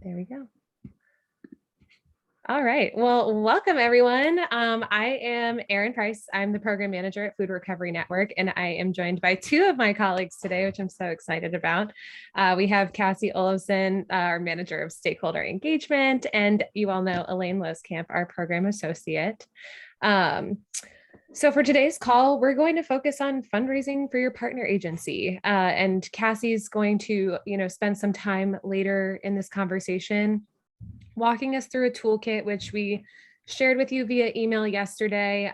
There we go. All right. Well, welcome everyone. I am Erin Price. I'm the program manager at Food Recovery Network, and I am joined by two of my colleagues today, which I'm so excited about. We have Cassie Olofsson, our manager of stakeholder engagement, and you all know Elaine Loskamp, our program associate. So for today's call, we're going to focus on fundraising for your partner agency. And Cassie's going to, spend some time later in this conversation walking us through a toolkit, which we shared with you via email yesterday.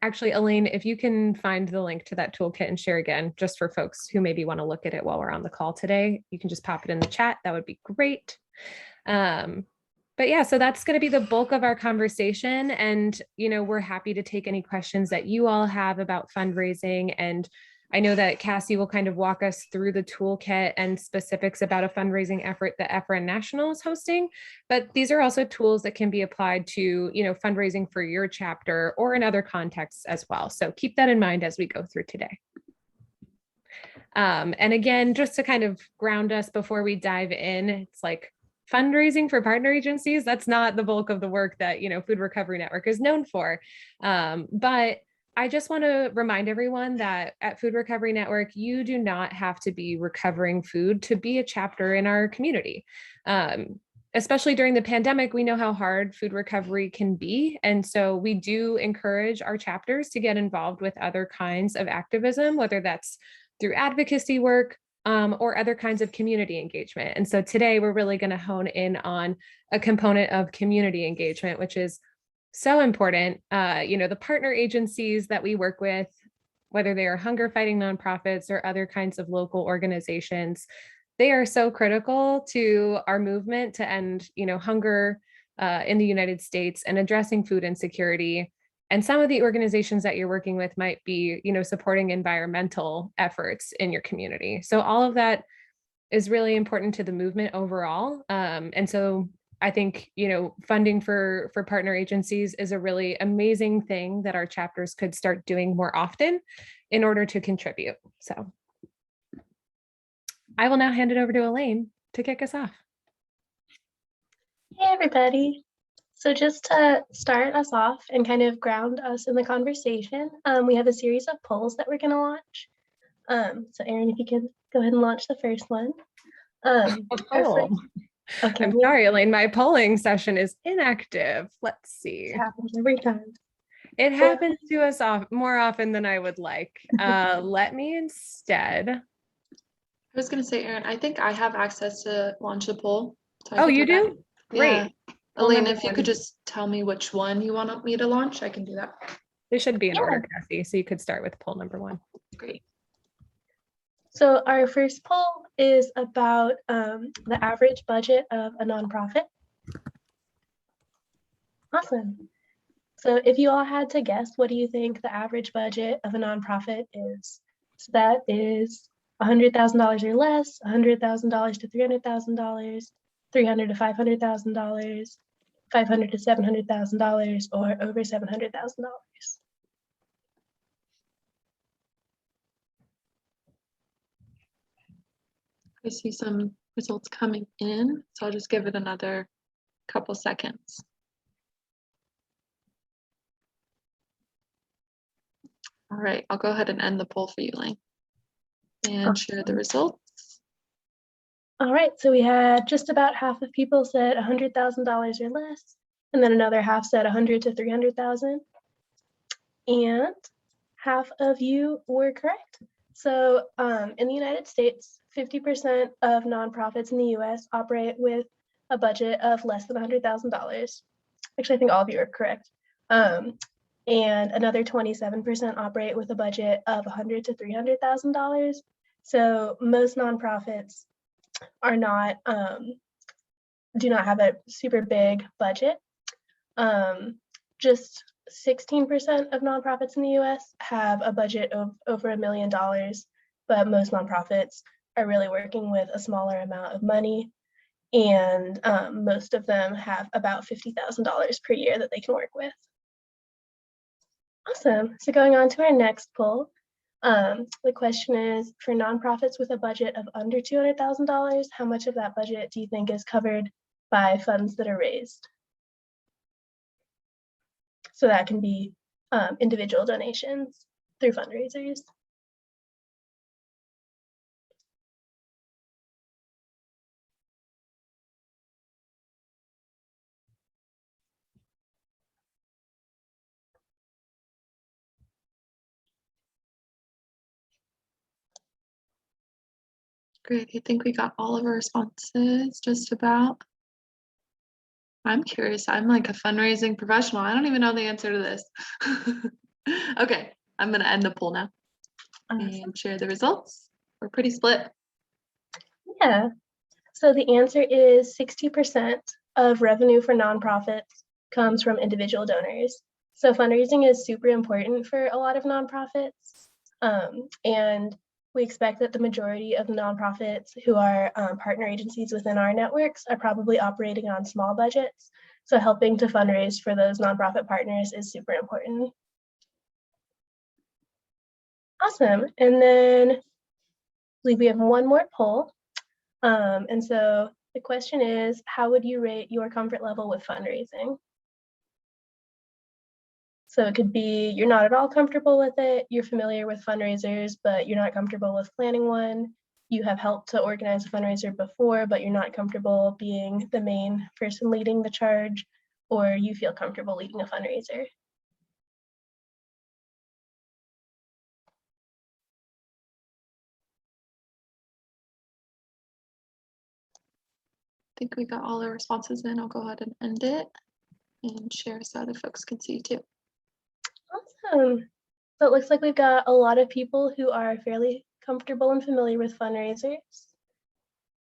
Actually, Elaine, if you can find the link to that toolkit and share again, just for folks who maybe want to look at it while we're on the call today, you can just pop it in the chat. That would be great. But yeah, so that's going to be the bulk of our conversation. And, we're happy to take any questions that you all have about fundraising. And I know that Cassie will kind of walk us through the toolkit and specifics about a fundraising effort that FRN National is hosting. But these are also tools that can be applied to, fundraising for your chapter or in other contexts as well. So keep that in mind as we go through today. And again, just to kind of ground us before we dive in, it's like fundraising for partner agencies. That's not the bulk of the work that, Food Recovery Network is known for. But I just want to remind everyone that at Food Recovery Network, you do not have to be recovering food to be a chapter in our community. Especially during the pandemic, we know how hard food recovery can be. And so we do encourage our chapters to get involved with other kinds of activism, whether that's through advocacy work or other kinds of community engagement. And so today we're really going to hone in on a component of community engagement, which is so important. The partner agencies that we work with, whether they are hunger fighting nonprofits or other kinds of local organizations, they are so critical to our movement to end, hunger in the United States and addressing food insecurity. And some of the organizations that you're working with might be, supporting environmental efforts in your community. So all of that is really important to the movement overall. And so I think, funding for partner agencies is a really amazing thing that our chapters could start doing more often in order to contribute. So I will now hand it over to Elaine to kick us off. Hey, everybody. So just to start us off and kind of ground us in the conversation, we have a series of polls that we're going to launch. So Erin, if you could go ahead and launch the first one. Okay. I'm sorry, Elaine, my polling session is inactive. Let's see. It happens every time. It happens to us more often than I would like. Let me instead. I was going to say, Erin, I think I have access to launch the poll. So you do? Great. Yeah. Elaine, if you could just tell me which one you want me to launch, I can do that. They should be in order, Cassie. So you could start with poll number 1. Great. So our first poll is about the average budget of a nonprofit. Awesome. So if you all had to guess, what do you think the average budget of a nonprofit is? So that is $100,000 or less, $100,000 to $300,000, $300,000 to $500,000, $500,000 to $700,000, or over $700,000. I see some results coming in, so I'll just give it another couple seconds. All right, I'll go ahead and end the poll for you, Elaine, and share the results. All right, so we had just about half of people said $100,000 or less, and then another half said 100 to 300,000, and half of you were correct. So in the United States, 50% of nonprofits in the US operate with a budget of less than $100,000. Actually, I think all of you are correct. And another 27% operate with a budget of $100,000 to $300,000. So most nonprofits are not, do not have a super big budget. Just 16% of nonprofits in the US have a budget of over $1 million, but most nonprofits are really working with a smaller amount of money. And most of them have about $50,000 per year that they can work with. Awesome. So going on to our next poll, the question is, for nonprofits with a budget of under $200,000, how much of that budget do you think is covered by funds that are raised. So that can be individual donations through fundraisers. Great, I think we got all of our responses just about. I'm curious, I'm like a fundraising professional. I don't even know the answer to this. Okay, I'm gonna end the poll now and share the results. We're pretty split. Yeah, so the answer is 60% of revenue for nonprofits comes from individual donors. So fundraising is super important for a lot of nonprofits. And we expect that the majority of the nonprofits who are partner agencies within our networks are probably operating on small budgets. So helping to fundraise for those nonprofit partners is super important. Awesome. And then I believe we have one more poll. And so the question is, how would you rate your comfort level with fundraising? So it could be you're not at all comfortable with it, you're familiar with fundraisers, but you're not comfortable with planning one. You have helped to organize a fundraiser before, but you're not comfortable being the main person leading the charge, or you feel comfortable leading a fundraiser. I think we got all our responses in. I'll go ahead and end it and share so other folks can see too. Awesome. So it looks like we've got a lot of people who are fairly comfortable and familiar with fundraisers.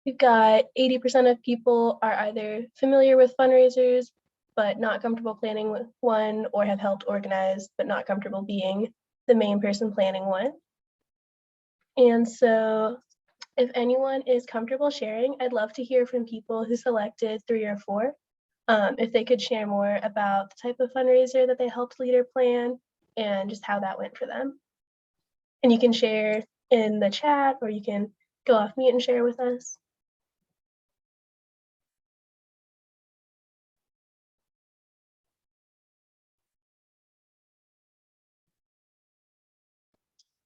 We've got 80% of people are either familiar with fundraisers, but not comfortable planning with one, or have helped organize, but not comfortable being the main person planning one. And so if anyone is comfortable sharing, I'd love to hear from people who selected 3 or 4. If they could share more about the type of fundraiser that they helped lead or plan and just how that went for them. And you can share in the chat, or you can go off mute and share with us.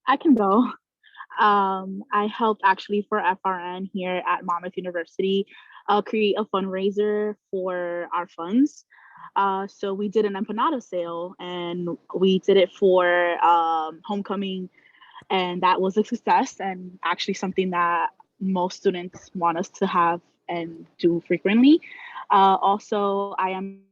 I can go. I helped actually for FRN here at Monmouth University create a fundraiser for our funds. So we did an empanada sale, and we did it for homecoming, and that was a success, and actually something that most students want us to have and do frequently. Also, I am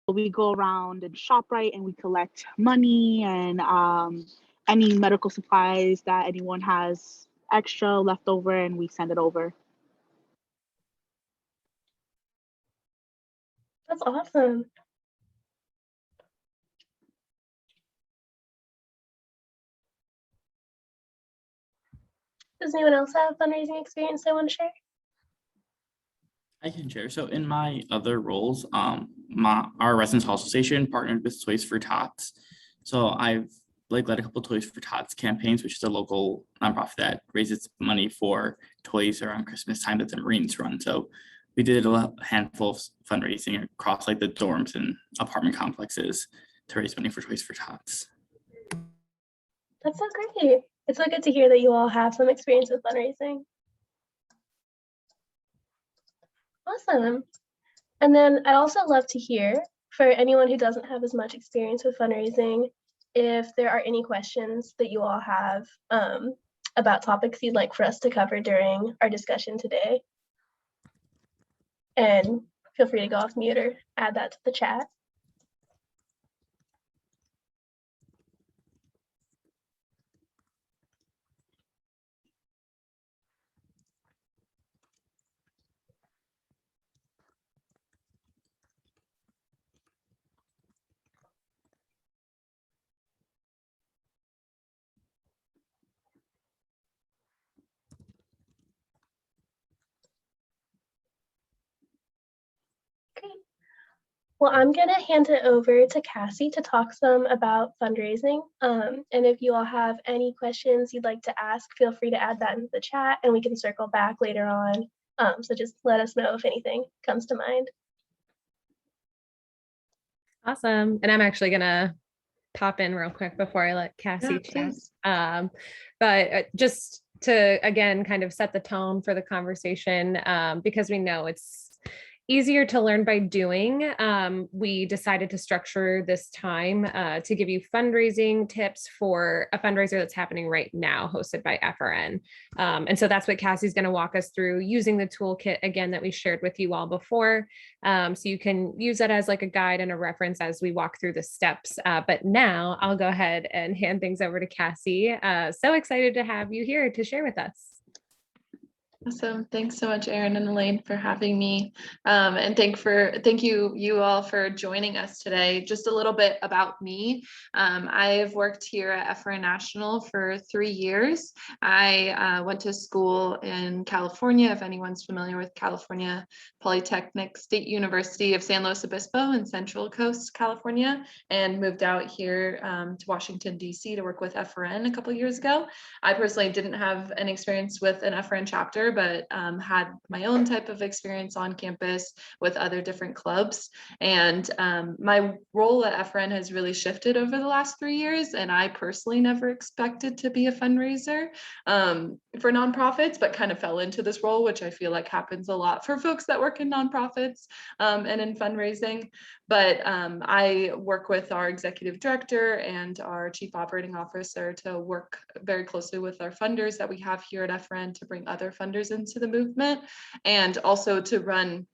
we go around and shop right, and we collect money and any medical supplies that anyone has extra left over, and we send it over. That's awesome. Does anyone else have fundraising experience they want to share? I can share. So in my other roles, our residence hall association partnered with Toys for Tots. So I've led a couple Toys for Tots campaigns, which is a local nonprofit that raises money for toys around Christmas time that the Marines run. So we did a handful of fundraising across the dorms and apartment complexes to raise money for Toys for Tots. That's so great. It's so good to hear that you all have some experience with fundraising. Awesome. And then I'd also love to hear, for anyone who doesn't have as much experience with fundraising, if there are any questions that you all have about topics you'd like for us to cover during our discussion today. And feel free to go off mute or add that to the chat. Great. Well, I'm going to hand it over to Cassie to talk some about fundraising. And if you all have any questions you'd like to ask, feel free to add that into the chat and we can circle back later on. So just let us know if anything comes to mind. Awesome. And I'm actually gonna pop in real quick before I let Cassie chat. Please. But just to, again, kind of set the tone for the conversation, because we know it's easier to learn by doing. We decided to structure this time to give you fundraising tips for a fundraiser that's happening right now, hosted by FRN. And so that's what Cassie's going to walk us through, using the toolkit again that we shared with you all before. So you can use that as like a guide and a reference as we walk through the steps. But now I'll go ahead and hand things over to Cassie. So excited to have you here to share with us. Awesome. Thanks so much, Erin and Elaine, for having me. And thank you all for joining us today. Just a little bit about me. I've worked here at FRN National for 3 years. I went to school in California, if anyone's familiar with California Polytechnic State University of San Luis Obispo in Central Coast, California, and moved out here to Washington, D.C. to work with FRN a couple years ago. I personally didn't have an experience with an FRN chapter, but had my own type of experience on campus with other different clubs. And my role at FRN has really shifted over the last 3 years. And I personally never expected to be a fundraiser for nonprofits, but kind of fell into this role, which I feel like happens a lot for folks that work in nonprofits and in fundraising. But I work with our executive director and our chief operating officer to work very closely with our funders that we have here at FRN to bring other funders into the movement, and also to run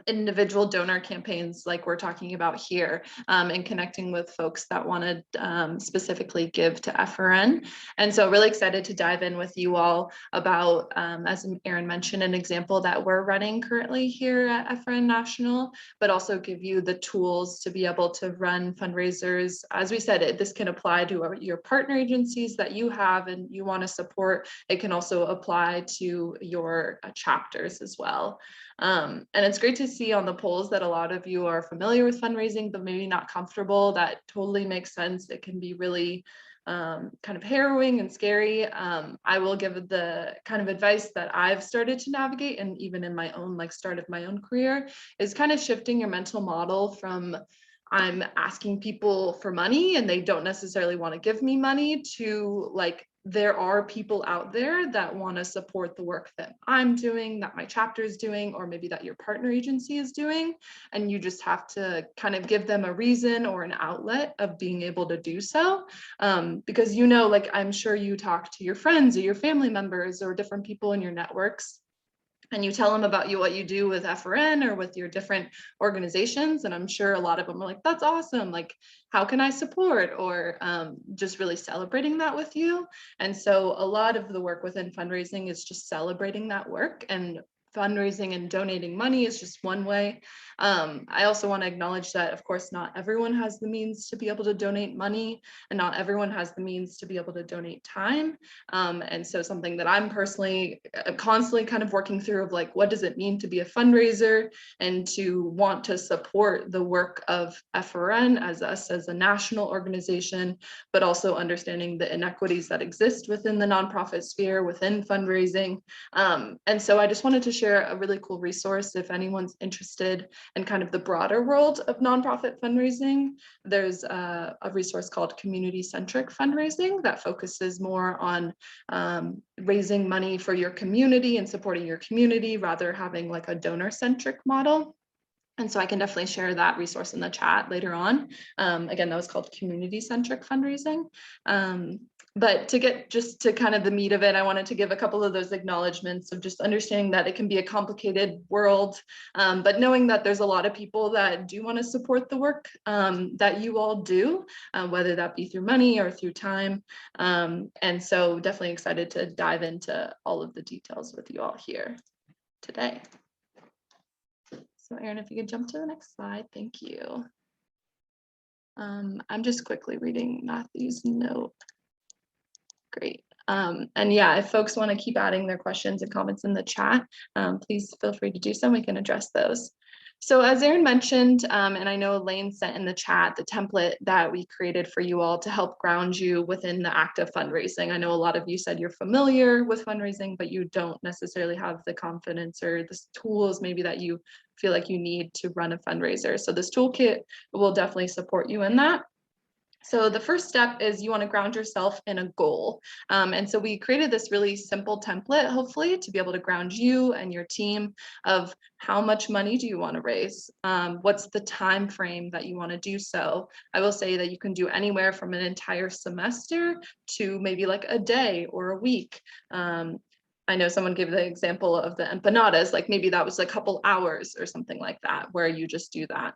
individual donor campaigns like we're talking about here, and connecting with folks that want to specifically give to FRN. And so really excited to dive in with you all about, as Erin mentioned, an example that we're running currently here at FRN National, but also give you the tools to be able to run fundraisers. As we said, this can apply to your partner agencies that you have and you want to support. It can also apply to your chapters as well. And it's great to see on the polls that a lot of you are familiar with fundraising, but maybe not comfortable. That totally makes sense. It can be really kind of harrowing and scary. I will give the kind of advice that I've started to navigate, and even in my own start of my own career, is kind of shifting your mental model from I'm asking people for money and they don't necessarily want to give me money to there are people out there that want to support the work that I'm doing, that my chapter is doing, or maybe that your partner agency is doing. And you just have to kind of give them a reason or an outlet of being able to do so. Because, I'm sure you talk to your friends or your family members or different people in your networks, and you tell them about what you do with FRN or with your different organizations. And I'm sure a lot of them are like, that's awesome. How can I support? Or just really celebrating that with you. And so a lot of the work within fundraising is just celebrating that work, and fundraising and donating money is just one way. I also want to acknowledge that, of course, not everyone has the means to be able to donate money, and not everyone has the means to be able to donate time. And so something that I'm personally constantly kind of working through of what does it mean to be a fundraiser and to want to support the work of FRN as a national organization, but also understanding the inequities that exist within the nonprofit sphere, within fundraising. And so I just wanted to share a really cool resource if anyone's interested in kind of the broader world of nonprofit fundraising. There's a resource called community-centric fundraising that focuses more on raising money for your community and supporting your community, rather having a donor-centric model. And so I can definitely share that resource in the chat later on. Again, that was called community-centric fundraising. But to get just to kind of the meat of it, I wanted to give a couple of those acknowledgements of just understanding that it can be a complicated world, but knowing that there's a lot of people that do want to support the work that you all do, whether that be through money or through time. And so definitely excited to dive into all of the details with you all here today. So Erin, if you could jump to the next slide, thank you. I'm just quickly reading Matthew's note. Great. And yeah, if folks want to keep adding their questions and comments in the chat, please feel free to do so. We can address those. So as Erin mentioned, and I know Elaine sent in the chat the template that we created for you all to help ground you within the act of fundraising. I know a lot of you said you're familiar with fundraising, but you don't necessarily have the confidence or the tools maybe that you feel like you need to run a fundraiser. So this toolkit will definitely support you in that. So the first step is you want to ground yourself in a goal. And so we created this really simple template, hopefully, to be able to ground you and your team of how much money do you want to raise? What's the time frame that you want to do so? I will say that you can do anywhere from an entire semester to maybe like a day or a week. I know someone gave the example of the empanadas, like maybe that was a couple hours or something like that, where you just do that.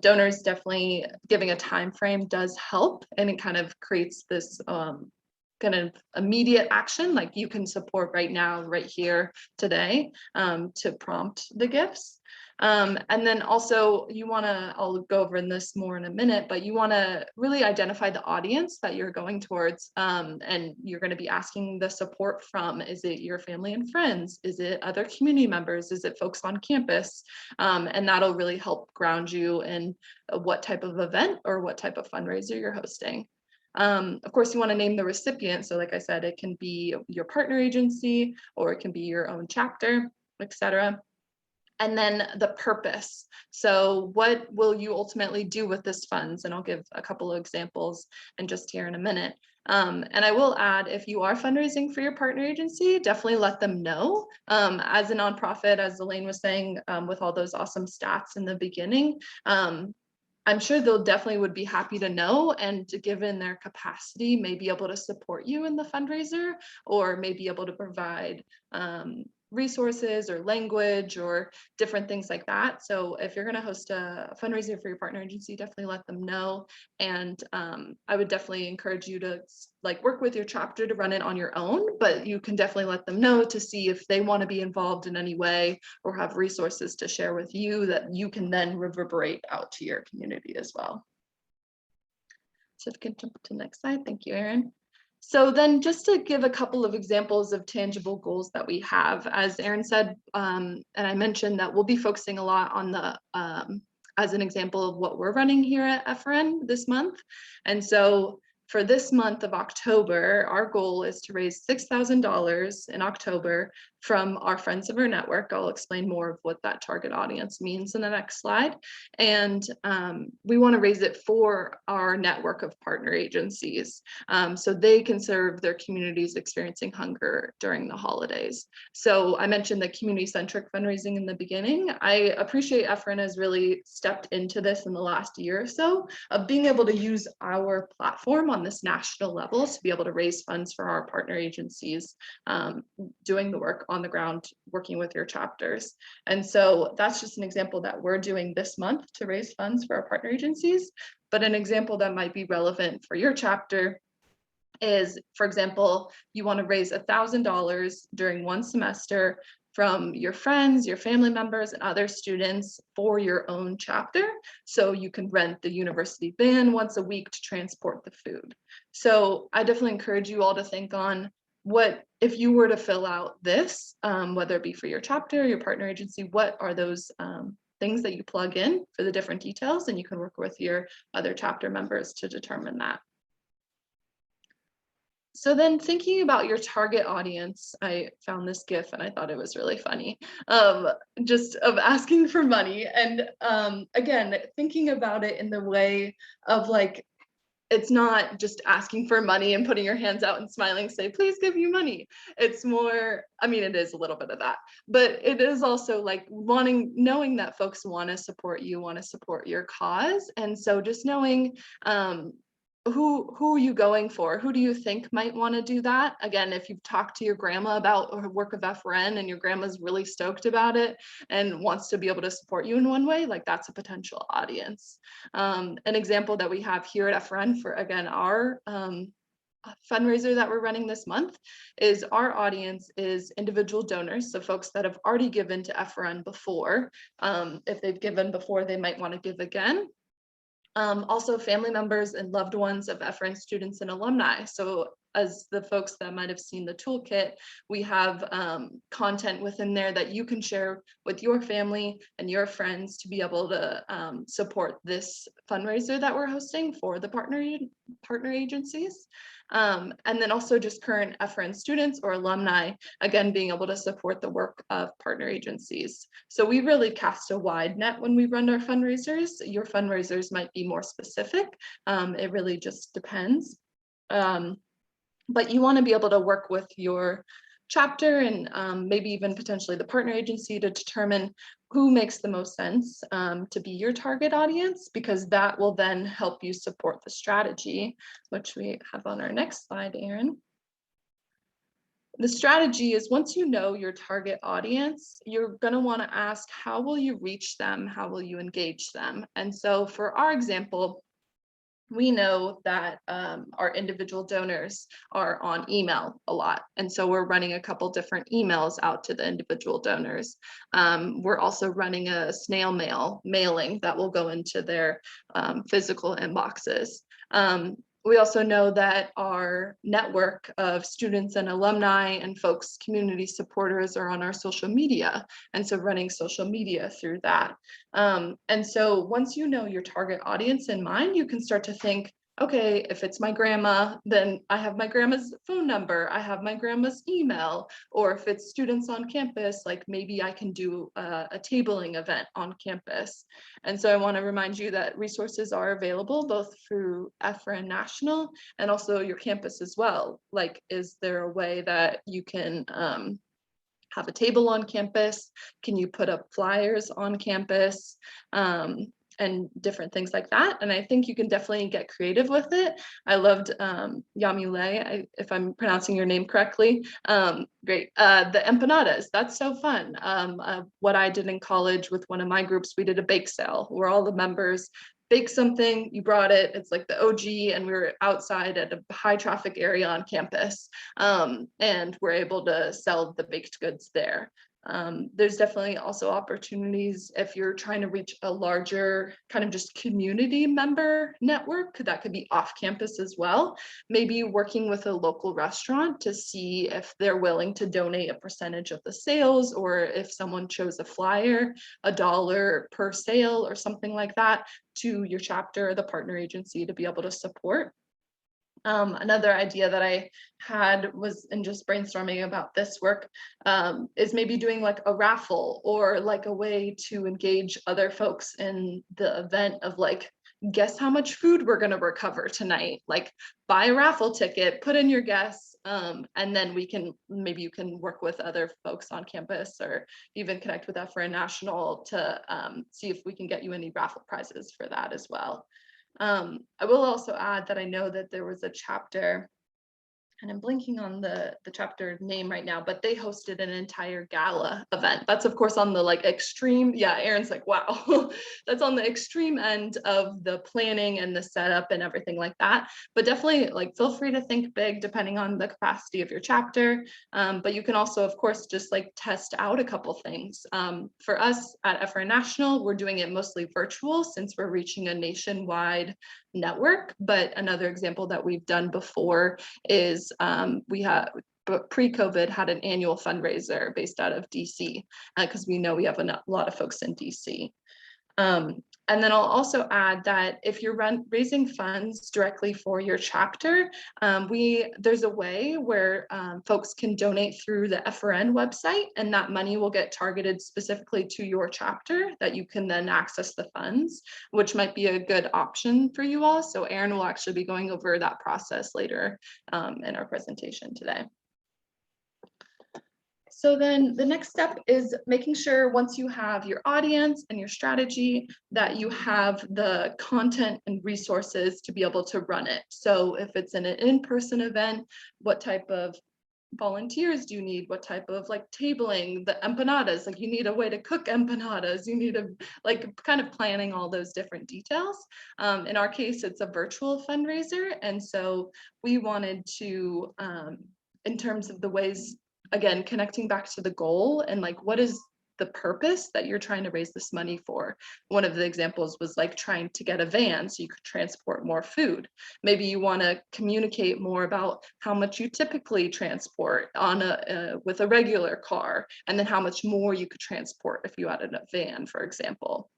Donors definitely giving a time frame does help, and it kind of creates this kind of immediate action, like you can support right now, right here, today, to prompt the gifts. And then also you want to, I'll go over in this more in a minute, but you want to really identify the audience that you're going towards, and you're going to be asking the support from. Is it your family and friends? Is it other community members? Is it folks on campus? And that'll really help ground you in what type of event or what type of fundraiser you're hosting. Of course, you want to name the recipient. So like I said, it can be your partner agency or it can be your own chapter, etc. And then the purpose. So what will you ultimately do with this funds? And I'll give a couple of examples and just here in a minute. And I will add, if you are fundraising for your partner agency, definitely let them know. As a nonprofit, as Elaine was saying, with all those awesome stats in the beginning, I'm sure they'll definitely would be happy to know, and to given their capacity, may be able to support you in the fundraiser, or may be able to provide resources or language or different things like that. So if you're going to host a fundraiser for your partner agency, definitely let them know. And I would definitely encourage you to like work with your chapter to run it on your own, but you can definitely let them know to see if they want to be involved in any way or have resources to share with you that you can then reverberate out to your community as well. So if you can jump to the next slide. Thank you, Erin. So then just to give a couple of examples of tangible goals that we have, as Erin said, and I mentioned that we'll be focusing a lot on the, as an example of what we're running here at FRN this month. And so for this month of October, our goal is to raise $6,000 in October from our Friends of our Network. I'll explain more of what that target audience means in the next slide. And we want to raise it for our network of partner agencies, so they can serve their communities experiencing hunger during the holidays. So I mentioned the community-centric fundraising in the beginning. I appreciate FRN has really stepped into this in the last year or so, of being able to use our platform on this national level to be able to raise funds for our partner agencies, doing the work on the ground, working with your chapters. And so that's just an example that we're doing this month to raise funds for our partner agencies. But an example that might be relevant for your chapter is, for example, you want to raise $1,000 during one semester from your friends, your family members, and other students for your own chapter. So you can rent the university van once a week to transport the food. So I definitely encourage you all to think on what, if you were to fill out this, whether it be for your chapter, your partner agency, what are those things that you plug in for the different details, and you can work with your other chapter members to determine that. So then thinking about your target audience, I found this GIF and I thought it was really funny, just of asking for money. And again, thinking about it in the way of like, it's not just asking for money and putting your hands out and smiling, say, please give you money. It's more, I mean, it is a little bit of that, but it is also like knowing that folks want to support you, want to support your cause. And so just knowing, who are you going for? Who do you think might want to do that? Again, if you've talked to your grandma about her work of FRN and your grandma's really stoked about it and wants to be able to support you in one way, like that's a potential audience. An example that we have here at FRN for, again, our fundraiser that we're running this month is our audience is individual donors. So folks that have already given to FRN before. If they've given before, they might want to give again. Also family members and loved ones of FRN students and alumni. So as the folks that might have seen the toolkit, we have content within there that you can share with your family and your friends to be able to support this fundraiser that we're hosting for the partner agencies. And then also just current FRN students or alumni, again, being able to support the work of partner agencies. So we really cast a wide net when we run our fundraisers. Your fundraisers might be more specific. It really just depends. But you want to be able to work with your chapter and maybe even potentially the partner agency to determine who makes the most sense to be your target audience, because that will then help you support the strategy, which we have on our next slide, Erin. The strategy is, once you know your target audience, you're going to want to ask, how will you reach them? How will you engage them? And so for our example, we know that our individual donors are on email a lot. And so we're running a couple different emails out to the individual donors. We're also running a snail mail mailing that will go into their physical inboxes. We also know that our network of students and alumni and folks, community supporters, are on our social media. And so running social media through that. And so once you know your target audience in mind, you can start to think, okay, if it's my grandma, then I have my grandma's phone number, I have my grandma's email, or if it's students on campus, like maybe I can do a tabling event on campus. And so I want to remind you that resources are available both through FRN National and also your campus as well. Like, is there a way that you can have a table on campus? Can you put up flyers on campus? And different things like that. And I think you can definitely get creative with it. I loved Yamule, if I'm pronouncing your name correctly. Great. The empanadas, that's so fun. What I did in college with one of my groups, we did a bake sale where all the members bake something, you brought it, it's like the OG, and we were outside at a high traffic area on campus, and we're able to sell the baked goods there. There's definitely also opportunities if you're trying to reach a larger kind of just community member network that could be off campus as well. Maybe working with a local restaurant to see if they're willing to donate a percentage of the sales, or if someone chose a flyer, $1 per sale or something like that, to your chapter or the partner agency to be able to support. Another idea that I had was in just brainstorming about this work is maybe doing like a raffle, or like a way to engage other folks in the event of like, guess how much food we're going to recover tonight, like buy a raffle ticket, put in your guess, and then maybe you can work with other folks on campus or even connect with FRN National to see if we can get you any raffle prizes for that as well. I will also add that I know that there was a chapter, and I'm blanking on the chapter name right now, but they hosted an entire gala event. That's of course on the like extreme, yeah, Aaron's like, wow, that's on the extreme end of the planning and the setup and everything like that. But definitely like feel free to think big depending on the capacity of your chapter. But you can also of course just like test out a couple things. For us at FRN National, we're doing it mostly virtual since we're reaching a nationwide network. But another example that we've done before is but pre-COVID had an annual fundraiser based out of DC, because we know we have a lot of folks in DC. And then I'll also add that if you're raising funds directly for your chapter, there's a way where folks can donate through the FRN website, and that money will get targeted specifically to your chapter that you can then access the funds, which might be a good option for you all. So Erin will actually be going over that process later in our presentation today. So then the next step is making sure once you have your audience and your strategy that you have the content and resources to be able to run it. So if it's an in-person event, what type of volunteers do you need? What type of like tabling, the empanadas, like you need a way to cook empanadas, you need a like kind of planning all those different details. In our case, it's a virtual fundraiser. And so we wanted to, in terms of the ways, again, connecting back to the goal and like, what is the purpose that you're trying to raise this money for. One of the examples was like trying to get a van so you could transport more food. Maybe you want to communicate more about how much you typically transport on with a regular car, and then how much more you could transport if you had a van, for example.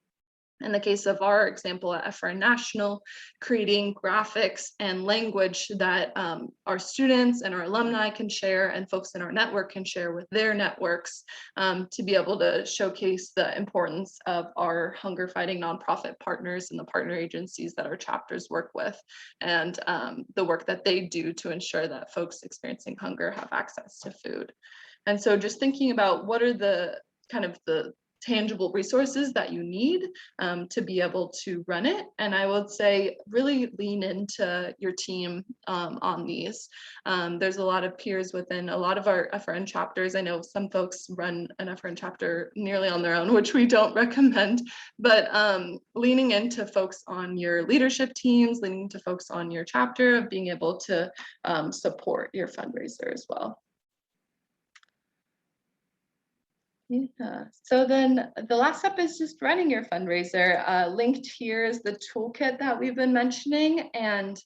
In the case of our example at FRN National, creating graphics and language that our students and our alumni can share and folks in our network can share with their networks, to be able to showcase the importance of our hunger fighting nonprofit partners and the partner agencies that our chapters work with, and the work that they do to ensure that folks experiencing hunger have access to food. And so just thinking about what are the kind of the tangible resources that you need to be able to run it. And I would say really lean into your team on these. There's a lot of peers within a lot of our FRN chapters. I know some folks run an FRN chapter nearly on their own, which we don't recommend, but leaning into folks on your leadership teams, leaning into folks on your chapter of being able to support your fundraiser as well. Yeah, so then the last step is just running your fundraiser. Linked here is the toolkit that we've been mentioning, and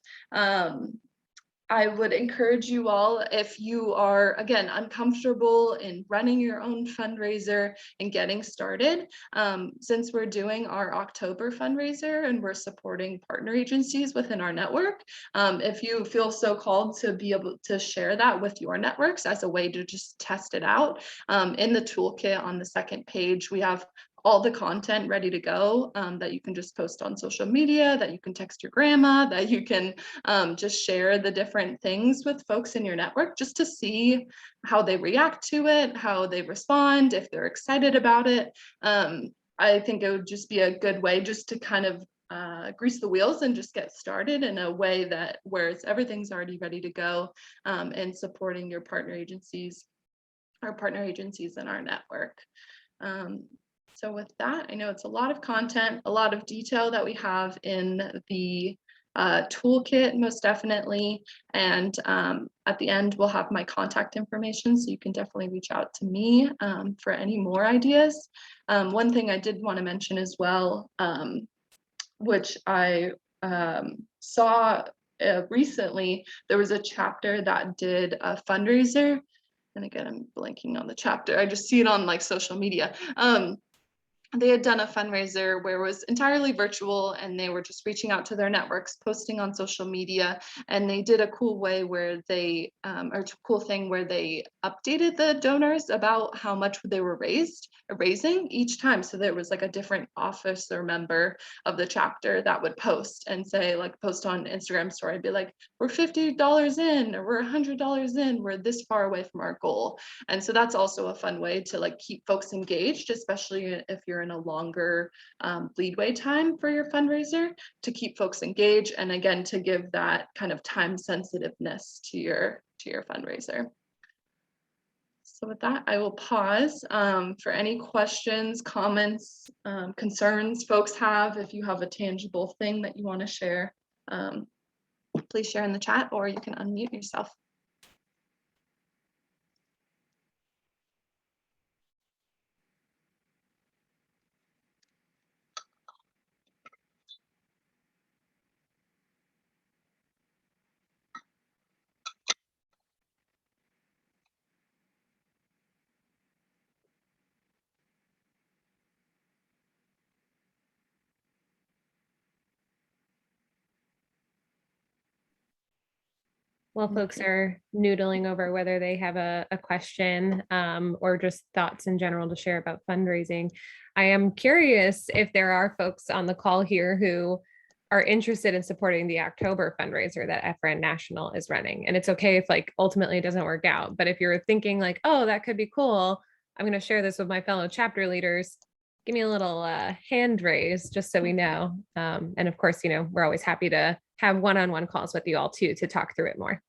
I would encourage you all, if you are, again, uncomfortable in running your own fundraiser and getting started, since we're doing our October fundraiser and we're supporting partner agencies within our network, if you feel so called to be able to share that with your networks as a way to just test it out, in the toolkit on the second page, we have all the content ready to go, that you can just post on social media, that you can text your grandma, that you can just share the different things with folks in your network just to see how they react to it, how they respond, if they're excited about it. I think it would just be a good way just to kind of grease the wheels and just get started in a way that where everything's already ready to go, and supporting your partner agencies, our partner agencies in our network. So with that, I know it's a lot of content, a lot of detail that we have in the toolkit, most definitely. And at the end, we'll have my contact information, so you can definitely reach out to me for any more ideas. One thing I did want to mention as well, which I saw recently, there was a chapter that did a fundraiser. And again, I'm blanking on the chapter. I just see it on like social media. They had done a fundraiser where it was entirely virtual, and they were just reaching out to their networks, posting on social media, and they did a cool way where they, or cool thing where they updated the donors about how much they were raising each time. So there was like a different officer member of the chapter that would post and say, like, post on Instagram story, be like, we're $50 in, or we're $100 in, we're this far away from our goal. And so that's also a fun way to like keep folks engaged, especially if you're in a longer leadway time for your fundraiser, to keep folks engaged, and again to give that kind of time sensitiveness to your fundraiser. So with that, I will pause for any questions, comments, concerns folks have. If you have a tangible thing that you want to share, please share in the chat, or you can unmute yourself. While folks are noodling over whether they have a question or just thoughts in general to share about fundraising, I am curious if there are folks on the call here who are interested in supporting the October fundraiser that FRN National is running. And it's okay if like ultimately it doesn't work out, but if you're thinking like, oh, that could be cool, I'm going to share this with my fellow chapter leaders, give me a little hand raise just so we know. And of course, you know, we're always happy to have one-on-one calls with you all too, to talk through it more.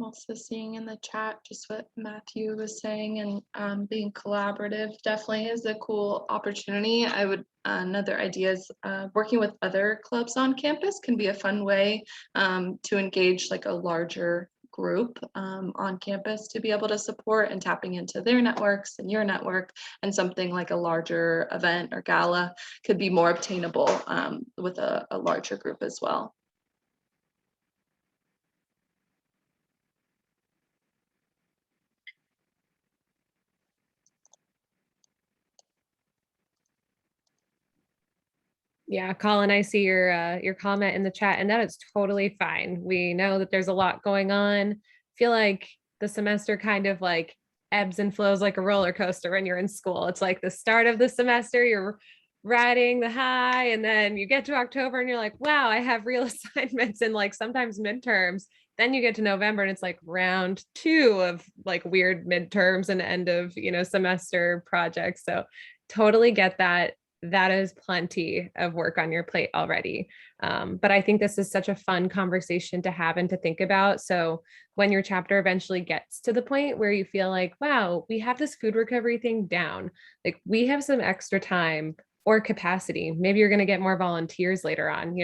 I'm also seeing in the chat just what Matthew was saying, and being collaborative definitely is a cool opportunity. I would, another idea is working with other clubs on campus can be a fun way to engage like a larger group on campus to be able to support, and tapping into their networks and your network, and something like a larger event or gala could be more obtainable with a larger group as well. Yeah, Colin, I see your comment in the chat, and that is totally fine. We know that there's a lot going on. Feel like the semester kind of like ebbs and flows like a roller coaster when you're in school. It's like the start of the semester, you're riding the high, and then you get to October and you're like, wow, I have real assignments and like sometimes midterms. Then you get to November and it's like round 2 of like weird midterms and end of, semester projects. So totally get that. That is plenty of work on your plate already. But I think this is such a fun conversation to have and to think about. So when your chapter eventually gets to the point where you feel like, wow, we have this food recovery thing down, like we have some extra time or capacity, maybe you're going to get more volunteers later on,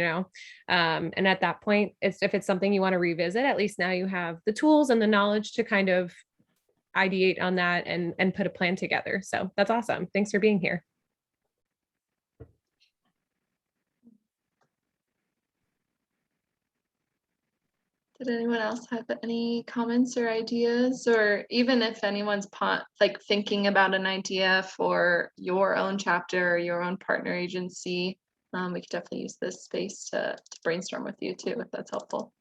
and at that point, if it's something you want to revisit, at least now you have the tools and the knowledge to kind of ideate on that and put a plan together. So that's awesome. Thanks for being here. Did anyone else have any comments or ideas, or even if anyone's like thinking about an idea for your own chapter or your own partner agency, we could definitely use this space to brainstorm with you too, if that's helpful.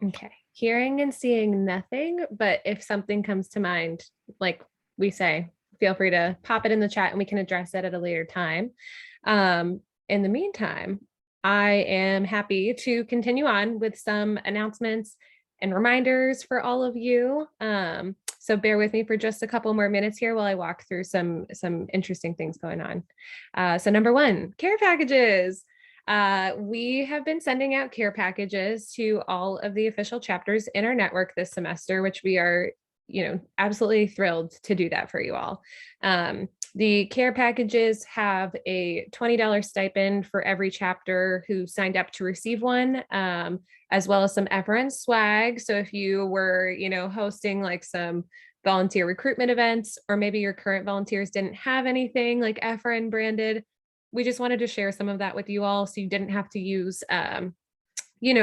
Okay, hearing and seeing nothing, but if something comes to mind, like we say, feel free to pop it in the chat and we can address it at a later time. In the meantime, I am happy to continue on with some announcements and reminders for all of you. So bear with me for just a couple more minutes here while I walk through some interesting things going on. So number 1, care packages. We have been sending out care packages to all of the official chapters in our network this semester, which we are, absolutely thrilled to do that for you all. The care packages have a $20 stipend for every chapter who signed up to receive one, as well as some FRN swag. So if you were, hosting like some volunteer recruitment events, or maybe your current volunteers didn't have anything like FRN branded, we just wanted to share some of that with you all so you didn't have to use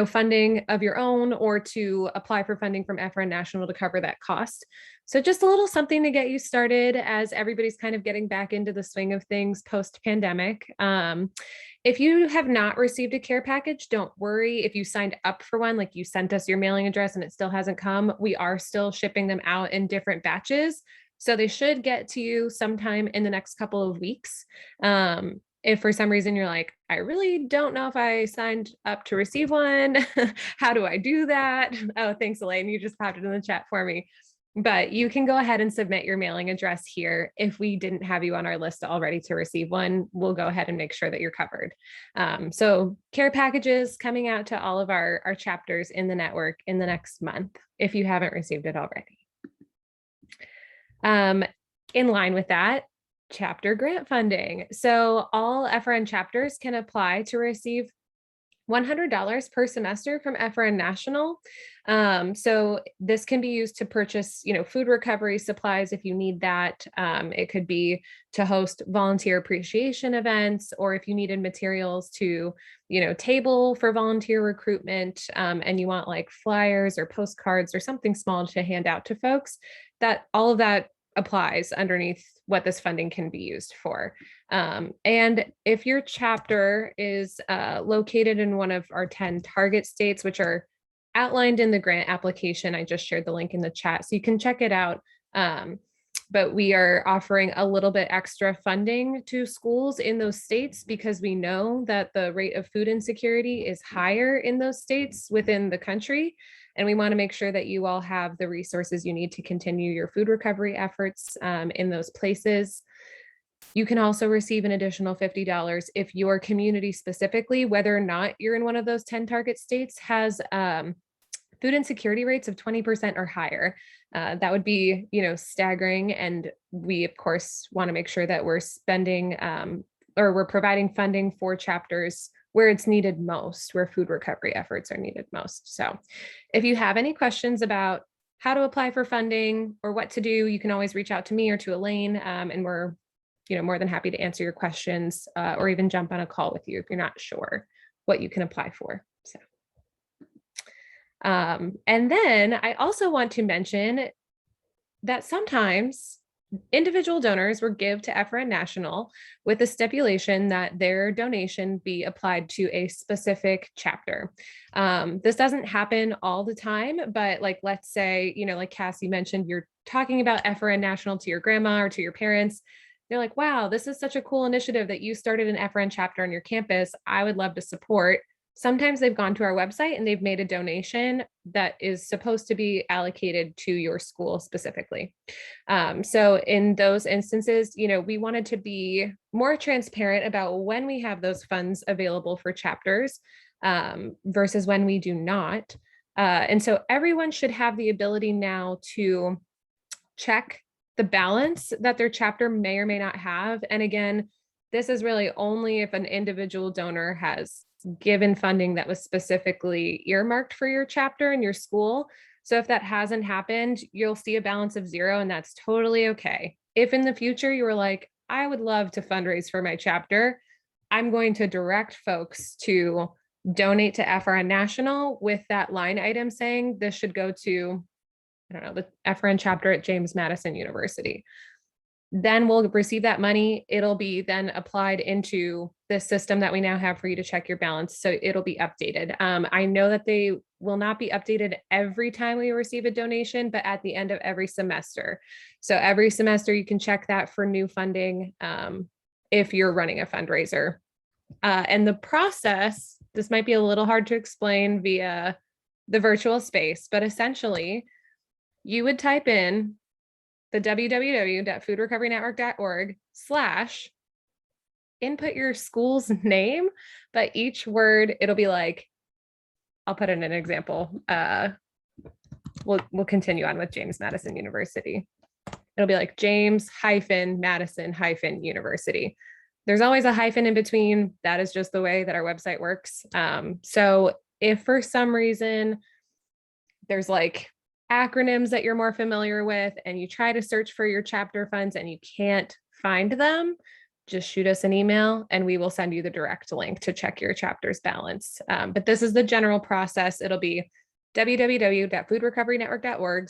funding of your own or to apply for funding from FRN National to cover that cost. So just a little something to get you started as everybody's kind of getting back into the swing of things post-pandemic. If you have not received a care package, don't worry. If you signed up for one, like you sent us your mailing address and it still hasn't come, we are still shipping them out in different batches. So they should get to you sometime in the next couple of weeks. If for some reason you're like, I really don't know if I signed up to receive one, how do I do that? Oh, thanks, Elaine. You just popped it in the chat for me. But you can go ahead and submit your mailing address here. If we didn't have you on our list already to receive one, we'll go ahead and make sure that you're covered. So care packages coming out to all of our chapters in the network in the next month, if you haven't received it already. In line with that, chapter grant funding. So all FRN chapters can apply to receive $100 per semester from FRN National. So this can be used to purchase, food recovery supplies if you need that. It could be to host volunteer appreciation events, or if you needed materials to, table for volunteer recruitment, and you want like flyers or postcards or something small to hand out to folks, that all of that applies underneath what this funding can be used for. And if your chapter is located in one of our 10 target states, which are outlined in the grant application, I just shared the link in the chat, so you can check it out. But we are offering a little bit extra funding to schools in those states because we know that the rate of food insecurity is higher in those states within the country. And we want to make sure that you all have the resources you need to continue your food recovery efforts in those places. You can also receive an additional $50 if your community specifically, whether or not you're in one of those 10 target states, has food insecurity rates of 20% or higher. That would be, staggering. And we, of course, want to make sure that we're spending or we're providing funding for chapters where it's needed most, where food recovery efforts are needed most. So if you have any questions about how to apply for funding or what to do, you can always reach out to me or to Elaine, and we're more than happy to answer your questions or even jump on a call with you if you're not sure what you can apply for. So. And then I also want to mention that sometimes individual donors will give to FRN National with the stipulation that their donation be applied to a specific chapter. This doesn't happen all the time, but like, let's say, like Cassie mentioned, you're talking about FRN National to your grandma or to your parents. They're like, wow, this is such a cool initiative that you started an FRN chapter on your campus. I would love to support. Sometimes they've gone to our website and they've made a donation that is supposed to be allocated to your school specifically. So in those instances, we wanted to be more transparent about when we have those funds available for chapters versus when we do not. And so everyone should have the ability now to check the balance that their chapter may or may not have. And again, this is really only if an individual donor has given funding that was specifically earmarked for your chapter and your school. So if that hasn't happened, you'll see a balance of 0, and that's totally okay. If in the future you were like, I would love to fundraise for my chapter, I'm going to direct folks to donate to FRN National with that line item saying this should go to, the FRN chapter at James Madison University. Then we'll receive that money. It'll be then applied into the system that we now have for you to check your balance. So it'll be updated. I know that they will not be updated every time we receive a donation, but at the end of every semester. So every semester you can check that for new funding if you're running a fundraiser. And the process, this might be a little hard to explain via the virtual space, but essentially you would type in the www.foodrecoverynetwork.org/ input your school's name, but each word, it'll be like, I'll put in an example. We'll continue on with James Madison University. It'll be like James-Madison-University. There's always a hyphen in between. That is just the way that our website works. So if for some reason there's like acronyms that you're more familiar with and you try to search for your chapter funds and you can't find them, just shoot us an email and we will send you the direct link to check your chapter's balance. But this is the general process. It'll be www.foodrecoverynetwork.org/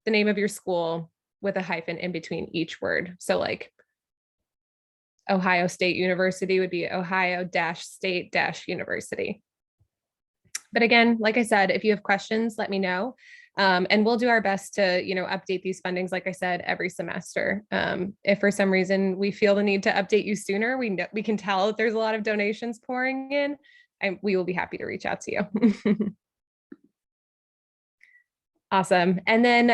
the name of your school with a hyphen in between each word. So like Ohio State University would be Ohio-State-University. But again, like I said, if you have questions, let me know. And we'll do our best to, update these fundings, like I said, every semester. If for some reason we feel the need to update you sooner, we can tell that there's a lot of donations pouring in, and we will be happy to reach out to you. Awesome. And then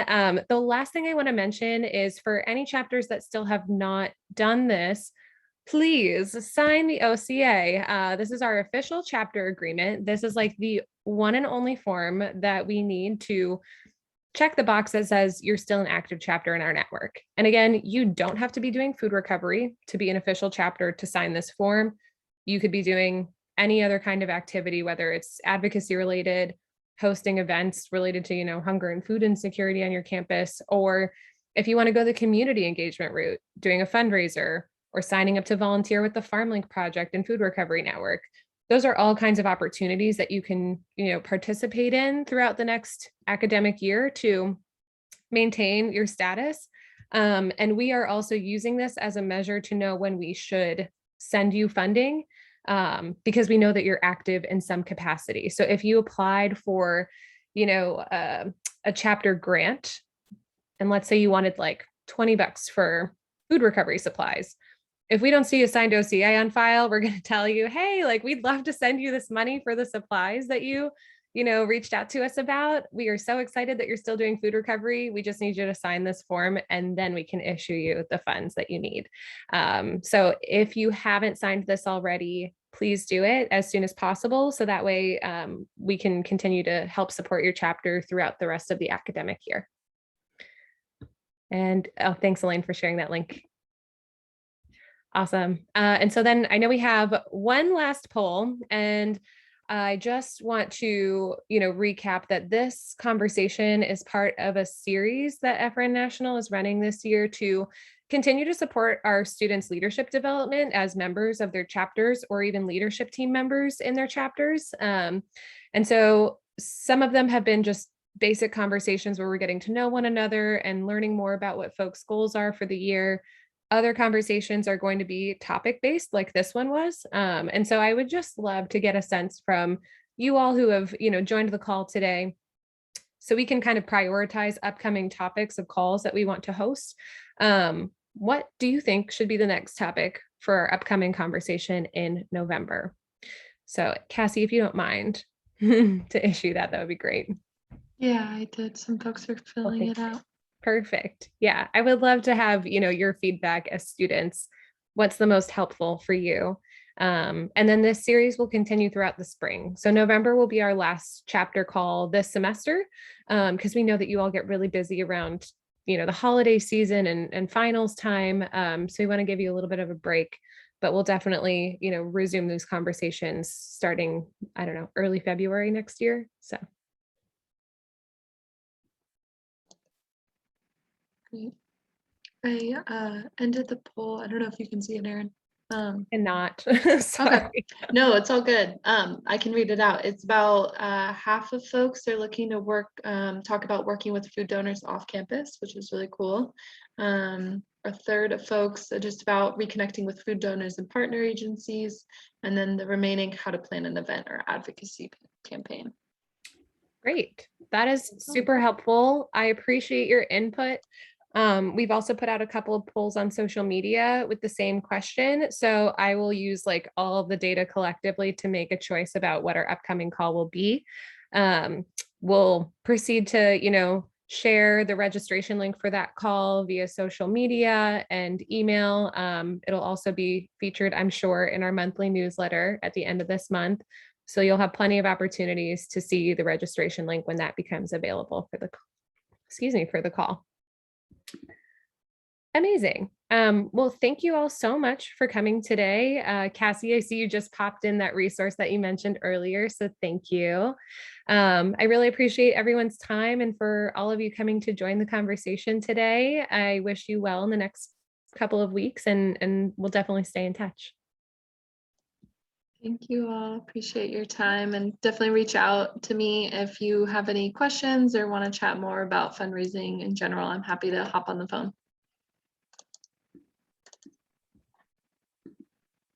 the last thing I want to mention is for any chapters that still have not done this, please sign the OCA. This is our official chapter agreement. This is like the one and only form that we need to check the box that says you're still an active chapter in our network. And again, you don't have to be doing food recovery to be an official chapter to sign this form. You could be doing any other kind of activity, whether it's advocacy related, hosting events related to, hunger and food insecurity on your campus, or if you want to go the community engagement route, doing a fundraiser, or signing up to volunteer with the FarmLink Project and Food Recovery Network. Those are all kinds of opportunities that you can, participate in throughout the next academic year to maintain your status. And we are also using this as a measure to know when we should send you funding, because we know that you're active in some capacity. So if you applied for, a chapter grant, and let's say you wanted like $20 for food recovery supplies, if we don't see a signed OCA on file, we're going to tell you, hey, like, we'd love to send you this money for the supplies that you reached out to us about. We are so excited that you're still doing food recovery. We just need you to sign this form, and then we can issue you the funds that you need. So if you haven't signed this already, please do it as soon as possible. So that way we can continue to help support your chapter throughout the rest of the academic year. And thanks, Elaine, for sharing that link. Awesome. And so then I know we have one last poll, and I just want to, recap that this conversation is part of a series that FRN National is running this year to continue to support our students' leadership development as members of their chapters, or even leadership team members in their chapters. And so some of them have been just basic conversations where we're getting to know one another and learning more about what folks' goals are for the year. Other conversations are going to be topic-based, like this one was. And so I would just love to get a sense from you all who have, joined the call today, so we can kind of prioritize upcoming topics of calls that we want to host. What do you think should be the next topic for our upcoming conversation in November? So Cassie, if you don't mind to issue that would be great. Yeah, I did. Some folks are filling it out. Perfect. Yeah, I would love to have, your feedback as students. What's the most helpful for you? And then this series will continue throughout the spring. So November will be our last chapter call this semester, because we know that you all get really busy around, the holiday season and finals time. So we want to give you a little bit of a break, but we'll definitely, resume those conversations starting, I don't know, early February next year. So. Great. I ended the poll. I don't know if you can see it, Erin. And not. Okay. No, it's all good. I can read it out. It's about half of folks are looking to talk about working with food donors off campus, which is really cool. A third of folks are just about reconnecting with food donors and partner agencies, and then the remaining how to plan an event or advocacy campaign. Great. That is super helpful. I appreciate your input. We've also put out a couple of polls on social media with the same question. So I will use like all of the data collectively to make a choice about what our upcoming call will be. We'll proceed to, share the registration link for that call via social media and email. It'll also be featured, I'm sure, in our monthly newsletter at the end of this month. So you'll have plenty of opportunities to see the registration link when that becomes available for the call. Amazing. Well, thank you all so much for coming today. Cassie, I see you just popped in that resource that you mentioned earlier, so thank you. I really appreciate everyone's time and for all of you coming to join the conversation today. I wish you well in the next couple of weeks, and we'll definitely stay in touch. Thank you all. Appreciate your time, and definitely reach out to me if you have any questions or want to chat more about fundraising in general. I'm happy to hop on the phone.